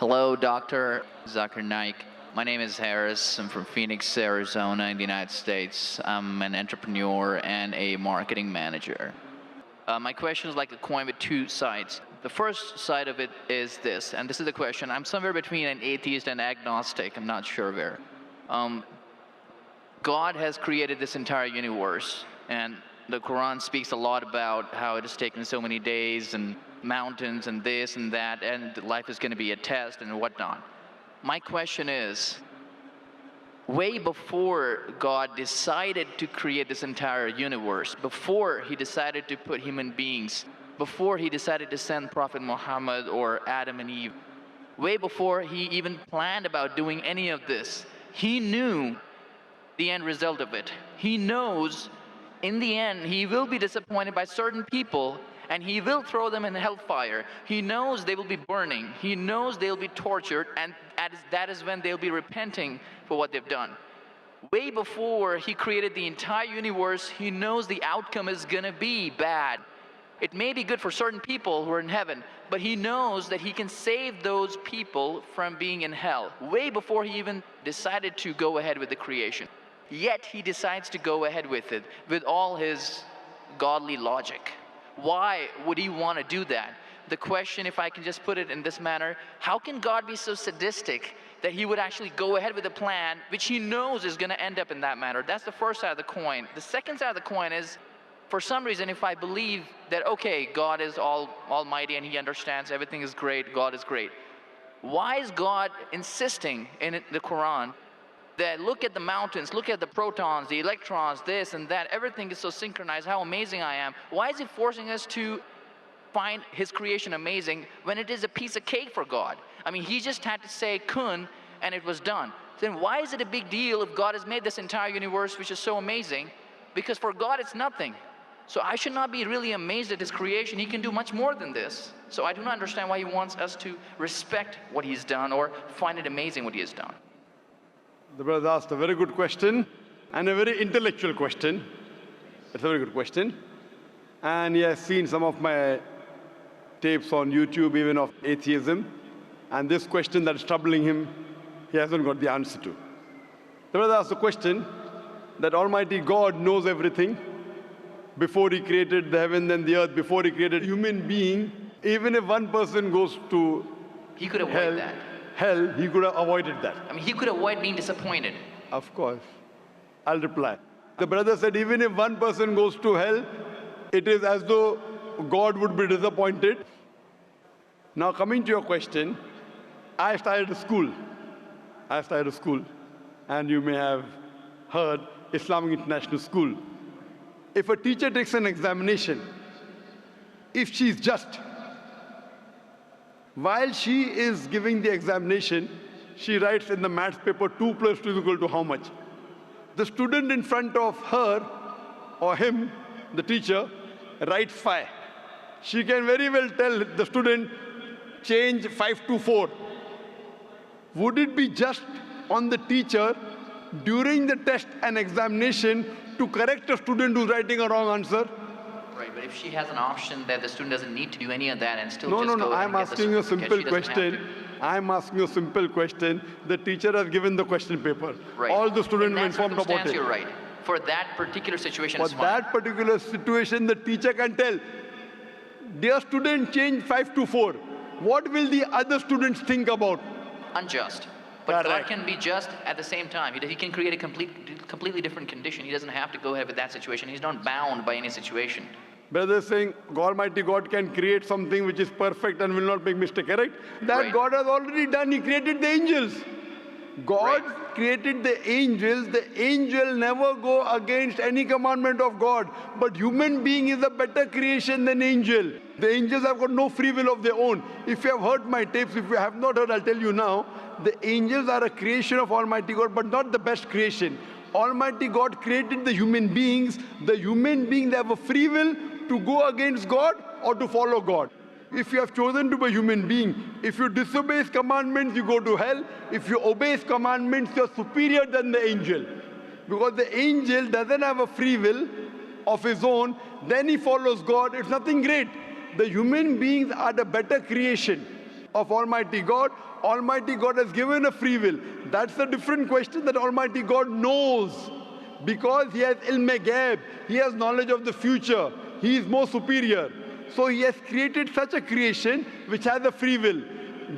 Hello, Dr. Zakir Naik. My name is Harris. I'm from Phoenix, Arizona, in the United States. I'm an entrepreneur and a marketing manager. My question is like a coin with two sides. The first side of it is this, and this is the question. I'm somewhere between an atheist and agnostic. I'm not sure where. God has created this entire universe, and the Quran speaks a lot about how it has taken so many days and mountains and this and that, and life is going to be a test and whatnot. My question is, way before God decided to create this entire universe, before he decided to put human beings, before he decided to send Prophet Muhammad or Adam and Eve, way before he even planned about doing any of this, he knew the end result of it. He knows in the end he will be disappointed by certain people and he will throw them in hellfire. He knows they will be burning. He knows they'll be tortured, and that is when they'll be repenting for what they've done. Way before he created the entire universe, he knows the outcome is gonna be bad. It may be good for certain people who are in heaven, but he knows that he can save those people from being in hell, way before he even decided to go ahead with the creation. Yet he decides to go ahead with it, with all his godly logic. Why would he want to do that? The question, if I can just put it in this manner, how can God be so sadistic that he would actually go ahead with a plan which he knows is going to end up in that manner? That's the first side of the coin. The second side of the coin is, for some reason, if I believe that, okay, God is almighty and he understands everything is great, God is great, why is God insisting in the Quran that look at the mountains, look at the protons, the electrons, this and that, everything is so synchronized, how amazing I am? Why is he forcing us to find his creation amazing when it is a piece of cake for God? I mean, he just had to say kun and it was done. Then why is it a big deal if God has made this entire universe which is so amazing? Because for God it's nothing. So I should not be really amazed at his creation. He can do much more than this. So I do not understand why he wants us to respect what he's done or find it amazing what he has done. The brother asked a very good question and a very intellectual question. It's a very good question. And he has seen some of my tapes on YouTube, even of atheism. And this question that is troubling him, he hasn't got the answer to. The brother asked the question that Almighty God knows everything before he created the heaven and the earth, before he created human being. Even if one person goes to he could avoid that. Hell, he could have avoided that. I mean, he could avoid being disappointed. Of course. I'll reply. The brother said, even if one person goes to hell, it is as though God would be disappointed. Now, coming to your question, I started a school. And you may have heard Islamic International School. If a teacher takes an examination, if she's just, while she is giving the examination, she writes in the maths paper 2 plus 2 is equal to how much? The student in front of her or him, the teacher, writes 5. She can very well tell the student, change 5 to 4. Would it be just on the teacher during the test and examination to correct a student who's writing a wrong answer? Right, but if she has an option that the student doesn't need to do any of that and still No, just go ahead I'm and get asking you a simple question. I'm asking you a simple question. The teacher has given the question paper. Right. All the students were informed about it. You're right. For that particular situation, For that particular situation, the teacher can tell, dear student, change 5 to 4. What will the other students think about? Unjust. But God can be just at the same time. He can create a completely different condition. He doesn't have to go ahead with that situation. He's not bound by any situation. Brother is saying Almighty God can create something which is perfect and will not make mistake, correct? That right. God has already done. He created the angels. God created the angels. The angel never go against any commandment of God. But human being is a better creation than angel. The angels have got no free will of their own. If you have heard my tapes, if you have not heard, I'll tell you now. The angels are a creation of Almighty God, but not the best creation. Almighty God created the human beings. The human beings have a free will to go against God or to follow God. If you have chosen to be a human being, if you disobey His commandments, you go to hell. If you obey His commandments, you're superior than the angel. Because the angel doesn't have a free will of his own, then he follows God. It's nothing great. The human beings are the better creation. of Almighty God. Almighty God has given a free will. That's a different question that Almighty God knows. Because He has ilm-e-ghaib, He has knowledge of the future. He is more superior. So He has created such a creation which has a free will.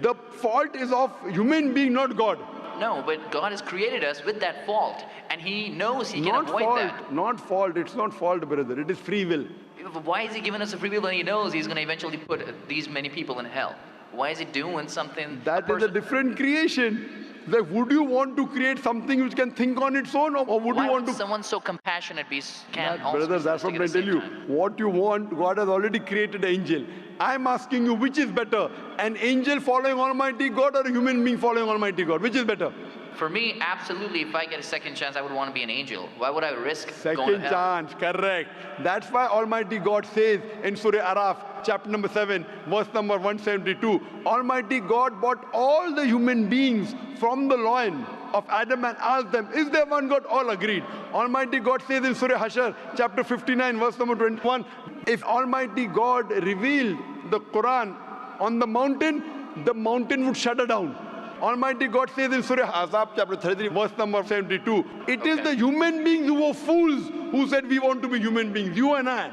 The fault is of human being, not God. No, but God has created us with that fault, and He knows He can Not avoid fault, that. not fault. It's not fault, brother. It is free will. Why is He giving us a free will when He knows He's going to eventually put these many people in hell? Why is He doing something? That is a different creation. Like, would you want to create something which can think on its own, or would Why you want would to? someone so compassionate can also Brother, be that's what sadistic I at the tell same you. time? What you want, God has already created an angel. I'm asking you, which is better? An angel following Almighty God or a human being following Almighty God? Which is better? For me, absolutely, if I get a second chance, I would want to be an angel. Why would I risk going to Second hell? chance, correct. That's why Almighty God says in Surah Araf, chapter number 7, verse number 172, Almighty God brought all the human beings from the loin of Adam and asked them, is there one God? All agreed. Almighty God says in Surah Hashar, chapter 59, verse number 21, if Almighty God revealed the Quran on the mountain would shudder down. Almighty God says in Surah Ahzab, chapter 33, verse number 72, it is the human beings who were fools who said we want to be human beings, you and I.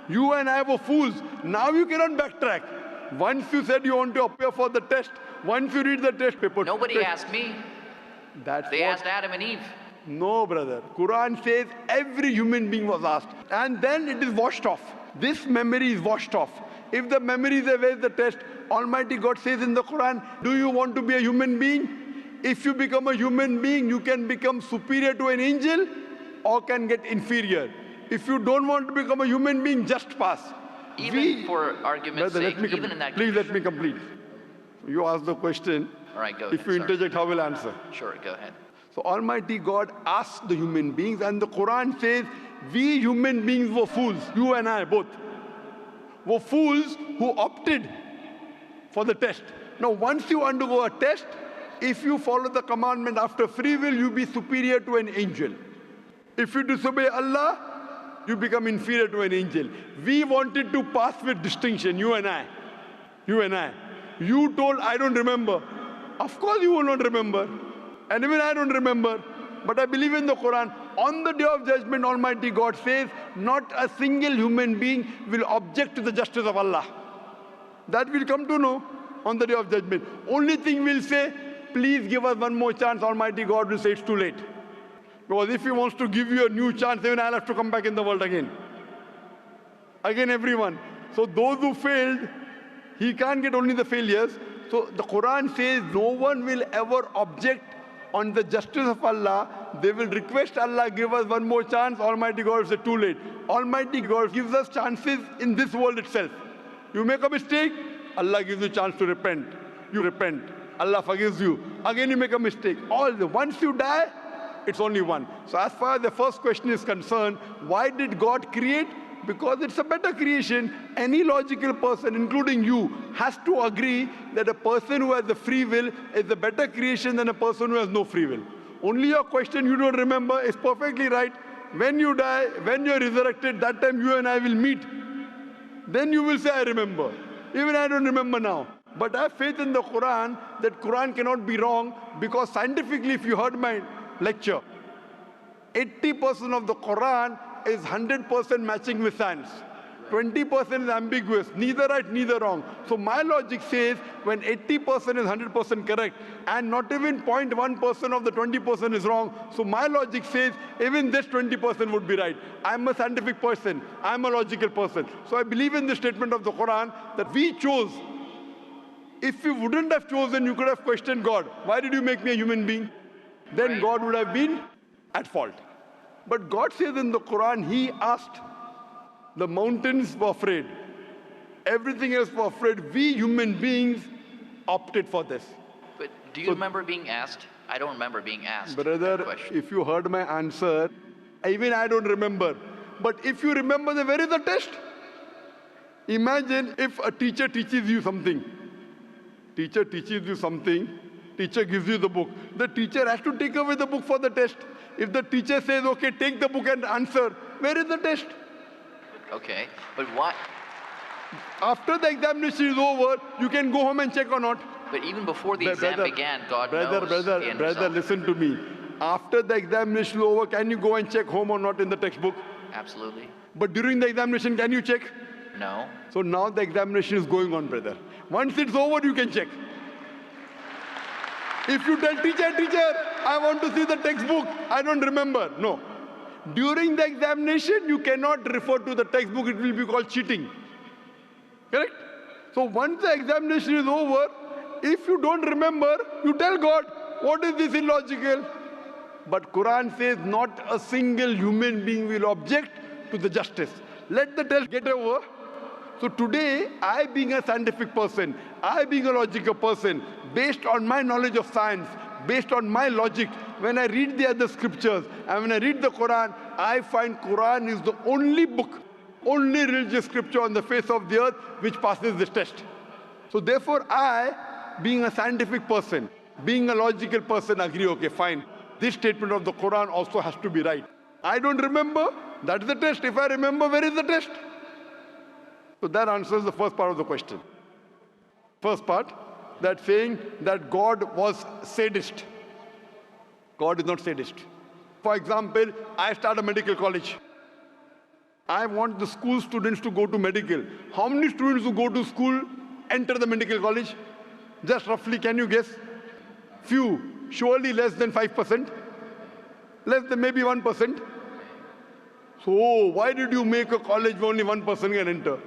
You and I were fools. Now you cannot backtrack. Once you said you want to appear for the test, once you read the test paper. Nobody asked me. They asked Adam and Eve. No, brother. Quran says every human being was asked. And then it is washed off. This memory is washed off. If the memory is there, where is the test? Almighty God says in the Quran, do you want to be a human being? If you become a human being, you can become superior to an angel or can get inferior. If you don't want to become a human being, just pass. Even for argument's brother, sake, even in that please let condition. me complete. You ask the question. All right, go If ahead. you Sorry. interject, I will answer. Sure, go ahead. So Almighty God asked the human beings, and the Quran says, we human beings were fools, you and I both, were fools who opted for the test. Now, once you undergo a test, if you follow the commandment after free will, you be superior to an angel. If you disobey Allah, you become inferior to an angel. We wanted to pass with distinction, you and I. You and I. You told, I don't remember. Of course you will not remember. And even I don't remember. But I believe in the Quran. On the day of judgment, Almighty God says, not a single human being will object to the justice of Allah. That we'll come to know on the day of judgment. Only thing we'll say, please give us one more chance. Almighty God will say it's too late. Because if He wants to give you a new chance, even I'll have to come back in the world again. Again, everyone. So those who failed, He can't get only the failures. So the Quran says no one will ever object on the justice of Allah. They will request Allah, give us one more chance. Almighty God will say too late. Almighty God gives us chances in this world itself. You make a mistake, Allah gives you a chance to repent. You repent. Allah forgives you. Again you make a mistake. Once you die, it's only one. So as far as the first question is concerned, why did God create? Because it's a better creation. Any logical person, including you, has to agree that a person who has the free will is a better creation than a person who has no free will. Only your question you don't remember is perfectly right. When you die, when you're resurrected, that time you and I will meet. Then you will say, I remember. Even I don't remember now. But I have faith in the Quran that Quran cannot be wrong, because scientifically, if you heard my lecture, 80% of the Quran is 100% matching with science. 20% is ambiguous, neither right, neither wrong. So my logic says when 80% is 100% correct and not even 0.1% of the 20% is wrong, so my logic says even this 20% would be right. I'm a scientific person, I'm a logical person. So I believe in the statement of the Quran that we chose. If you wouldn't have chosen, you could have questioned God. Why did you make me a human being? Then God would have been at fault. But God says in the Quran, He asked. The mountains were afraid. Everything else were afraid. We human beings opted for this. But do you remember being asked? I don't remember being asked. Brother, that question. if you heard my answer, even I don't remember. But if you remember, then where is the test? Imagine if a teacher teaches you something. Teacher teaches you something. Teacher gives you the book. The teacher has to take away the book for the test. If the teacher says, okay, take the book and answer, where is the test? Okay, but why? After the examination is over, you can go home and check or not. But even before the exam began, God knows the end Brother, result. listen to me. After the examination is over, can you go and check home or not in the textbook? Absolutely. But during the examination, can you check? No. So now the examination is going on, brother. Once it's over, you can check. If you tell teacher, I want to see the textbook, I don't remember. No. During the examination, you cannot refer to the textbook. It will be called cheating. Correct? So once the examination is over, if you don't remember, you tell God, what is this illogical? But Quran says not a single human being will object to the justice. Let the test get over. So today, I being a scientific person, I being a logical person, based on my knowledge of science, based on my logic, when I read the other scriptures and when I read the Quran, I find Quran is the only book, only religious scripture on the face of the earth which passes this test. So therefore I, being a scientific person, being a logical person, agree, okay, fine. This statement of the Quran also has to be right. I don't remember, that's the test. If I remember, where is the test? So that answers the first part of the question. First part, that saying that God was sadist. God is not sadist. For example, I start a medical college. I want the school students to go to medical. How many students who go to school enter the medical college? Just roughly, can you guess? Few. Surely less than 5%. Less than maybe 1%. So why did you make a college where only 1% can enter?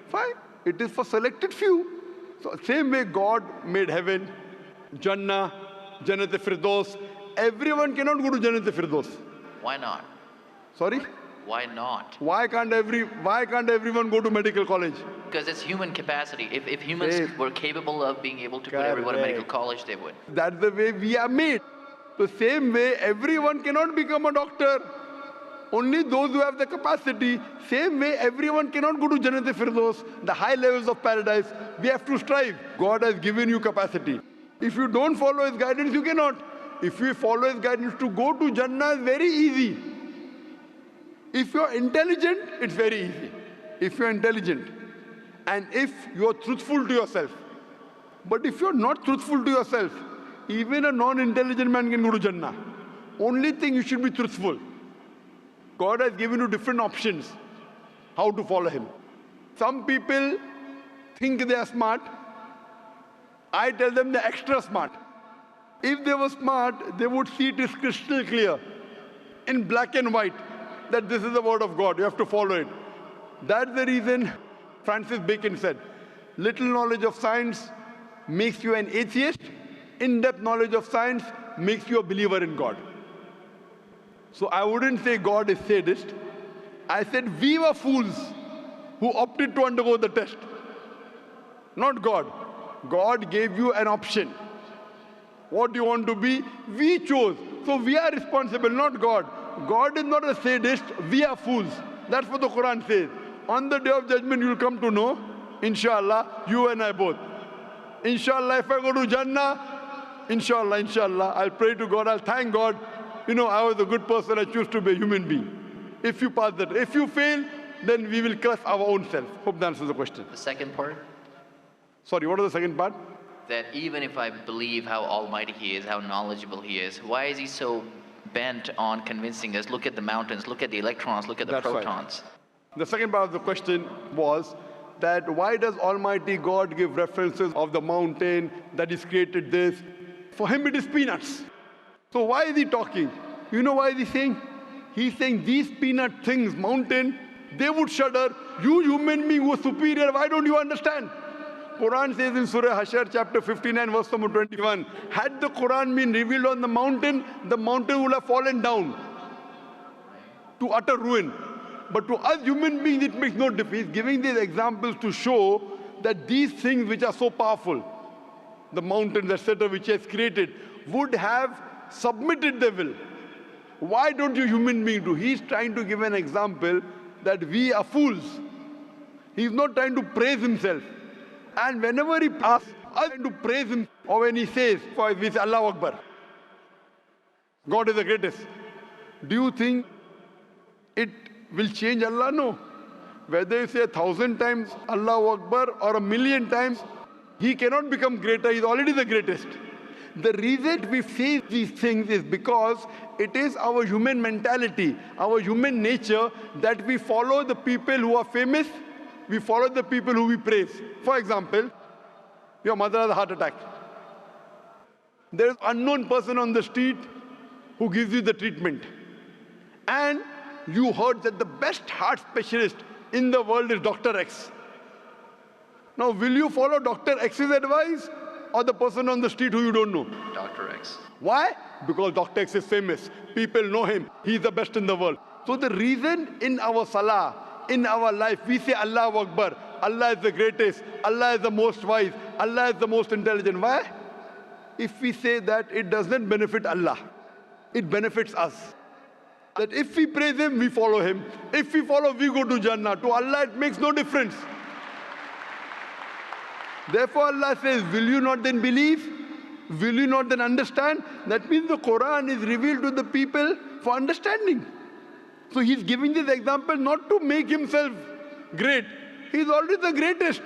Fine. It is for selected few. So same way God made heaven, Jannah, Jannat-e-Firdaus. Everyone cannot go to Jannat-e-Firdaus. Why not? Sorry? Why not? Why can't everyone go to medical college? Because it's human capacity. If humans were capable of being able to put everyone in medical college, they would. That's the way we are made. The same way, everyone cannot become a doctor. Only those who have the capacity. Same way, everyone cannot go to Jannat-e-Firdaus, the high levels of paradise. We have to strive. God has given you capacity. If you don't follow His guidance, you cannot. If you follow His guidance, to go to Jannah is very easy. If you're intelligent, it's very easy. If you're intelligent and if you're truthful to yourself. But if you're not truthful to yourself, even a non-intelligent man can go to Jannah. Only thing, you should be truthful. God has given you different options how to follow Him. Some people think they are smart. I tell them they're extra smart. If they were smart, they would see it is crystal clear, in black and white, that this is the word of God. You have to follow it. That's the reason Francis Bacon said, little knowledge of science makes you an atheist. In-depth knowledge of science makes you a believer in God. So I wouldn't say God is sadist. I said we were fools who opted to undergo the test. Not God. God gave you an option. What do you want to be? We chose. So we are responsible, not God. God is not a sadist. We are fools. That's what the Quran says. On the day of judgment, you will come to know, inshallah, you and I both. Inshallah, if I go to Jannah, inshallah, I'll pray to God, I'll thank God. You know, I was a good person, I choose to be a human being. If you pass that. If you fail, then we will curse our own self. Hope that answers the question. The second part? Sorry, what was the second part? That even if I believe how almighty He is, how knowledgeable He is, why is He so bent on convincing us, look at the mountains, look at the electrons, look at the protons? Right. The second part of the question was that why does Almighty God give references of the mountain, that He's created this? For Him it is peanuts. So why is He talking? You know why is He saying? He's saying these peanut things, mountain, they would shudder. You human being who are superior, why don't you understand? Quran says in Surah Hashar chapter 59 verse number 21, had the Quran been revealed on the mountain would have fallen down to utter ruin. But to us human beings it makes no difference. He's giving these examples to show that these things which are so powerful, the mountains, etc., which He has created, would have submitted their will. Why don't you human beings do? He's trying to give an example that we are fools. He's not trying to praise Himself. And whenever He asks us to praise Him, or when He says, for we say Allahu Akbar, God is the greatest. Do you think it will change Allah? No. Whether you say 1,000 times Allahu Akbar or 1,000,000 times, he cannot become greater. He's already the greatest. The reason we say these things is because it is our human mentality, our human nature, that we follow the people who are famous, we follow the people who we praise. For example, your mother has a heart attack. There is an unknown person on the street who gives you the treatment. And you heard that the best heart specialist in the world is Dr. X. Now, will you follow Dr. X's advice or the person on the street who you don't know? Dr. X. Why? Because Dr. X is famous. People know him. He's the best in the world. So the reason in our salah, in our life, we say Allahu Akbar, Allah is the greatest, Allah is the most wise, Allah is the most intelligent. Why? If we say that, it doesn't benefit Allah. It benefits us. That if we praise him, we follow him. If we follow, we go to Jannah. To Allah, it makes no difference. Therefore, Allah says, will you not then believe? Will you not then understand? That means the Quran is revealed to the people for understanding. So he's giving this example not to make himself great. He's already the greatest.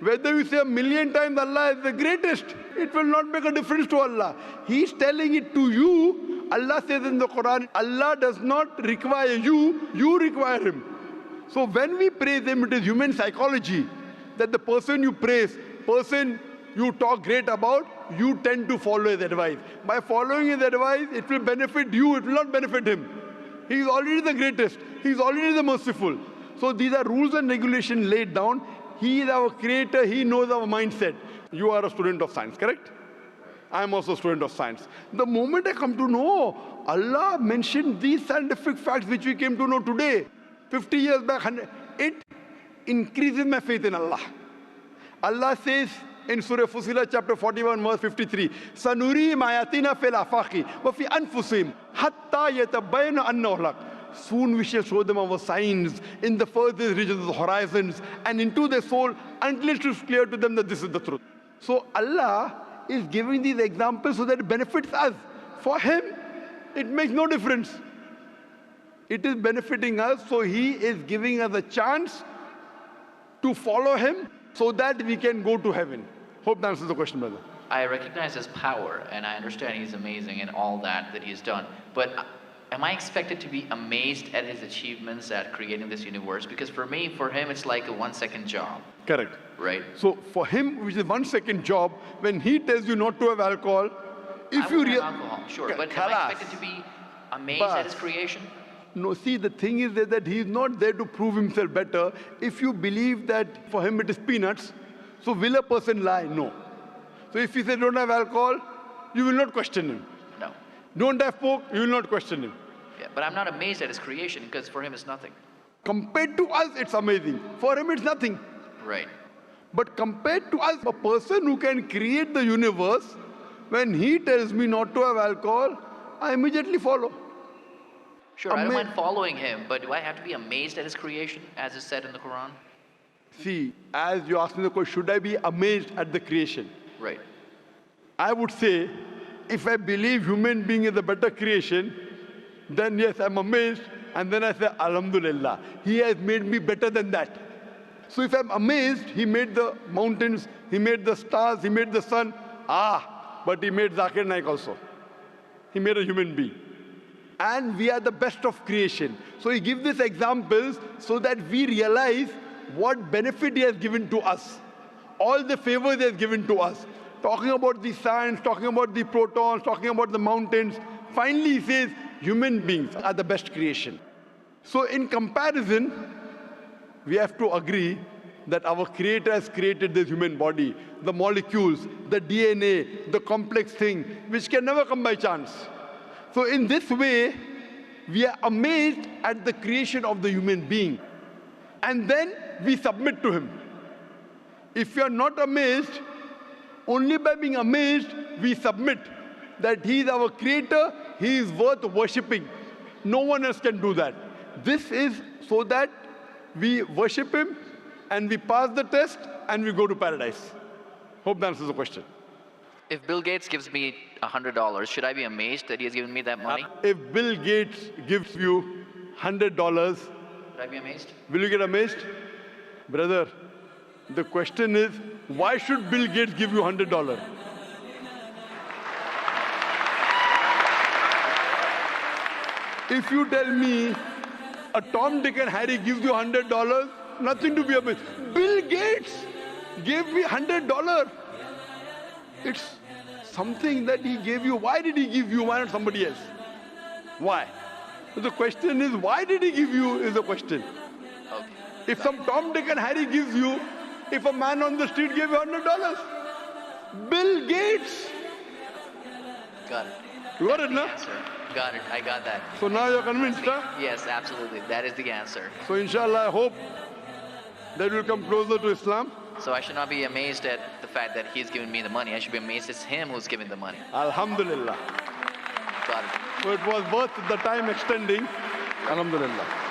Whether you say 1,000,000 times Allah is the greatest, it will not make a difference to Allah. He's telling it to you. Allah says in the Quran, Allah does not require you, you require him. So when we praise him, it is human psychology that the person you praise, person you talk great about, you tend to follow his advice. By following his advice, it will benefit you, it will not benefit him. He is already the greatest. He is already the merciful. So these are rules and regulations laid down. He is our creator. He knows our mindset. You are a student of science, correct? I am also a student of science. The moment I come to know, Allah mentioned these scientific facts which we came to know today, 50 years back, it increases my faith in Allah. Allah says in Surah Fussilat, chapter 41, verse 53, Sanurihim ayatina fil afaqi wa fi anfusihim hatta yatabayyana annahu al-haq. Soon we shall show them our signs in the furthest regions of the horizons and into their soul until it is clear to them that this is the truth. So Allah is giving these examples so that it benefits us. For him, it makes no difference. It is benefiting us, so he is giving us a chance to follow him so that we can go to heaven. Hope that answers the question, brother. I recognize his power, and I understand he's amazing in all that he's done. But am I expected to be amazed at his achievements at creating this universe? Because for him, it's like a 1-second job. Correct. Right? So for him, which is 1-second job, when he tells you not to have alcohol, if you have alcohol, sure, but am I expected to be amazed at his creation? No, see, the thing is that he is not there to prove himself better. If you believe that for him it is peanuts, so will a person lie? No. So if he says don't have alcohol, you will not question him. No. Don't have pork, you will not question him. Yeah, but I'm not amazed at his creation because for him it's nothing. Compared to us, it's amazing. For him, it's nothing. Right. But compared to us, a person who can create the universe, when he tells me not to have alcohol, I immediately follow. Sure, I don't mind following him, but do I have to be amazed at his creation, as is said in the Quran? See, as you asked me the question, should I be amazed at the creation? Right. I would say, if I believe human being is a better creation, then yes, I'm amazed, and then I say, Alhamdulillah, he has made me better than that. So if I'm amazed, he made the mountains, he made the stars, he made the sun, but he made Zakir Naik also. He made a human being. And we are the best of creation. So he gives these examples so that we realize what benefit he has given to us. All the favors he has given to us. Talking about the science, talking about the protons, talking about the mountains. Finally he says, human beings are the best creation. So in comparison, we have to agree that our Creator has created this human body, the molecules, the DNA, the complex thing, which can never come by chance. So in this way, we are amazed at the creation of the human being. And then we submit to him. If we are not amazed, only by being amazed, we submit that he is our creator, he is worth worshipping. No one else can do that. This is so that we worship him and we pass the test and we go to paradise. Hope that answers the question. If Bill Gates gives me $100, should I be amazed that he has given me that money? If Bill Gates gives you $100, Should I be amazed? Will you get amazed? Brother, the question is, why should Bill Gates give you $100? If you tell me a Tom, Dick and Harry gives you $100, nothing to be amazed. Bill Gates gave me $100. It's something that he gave you. Why did he give you? Why not somebody else? Why? The question is, why did he give you is the question. Okay. If some Tom, Dick and Harry gives you, if a man on the street gave you $100, Bill Gates. Got it. You got That's it, the no? answer. Got it. I got that. So now you're convinced, huh? Yes, absolutely. That is the answer. So inshallah, I hope that we'll come closer to Islam. So I should not be amazed at the fact that he's giving me the money. I should be amazed it's him who's giving the money. Alhamdulillah. Got it. So it was worth the time extending. Alhamdulillah.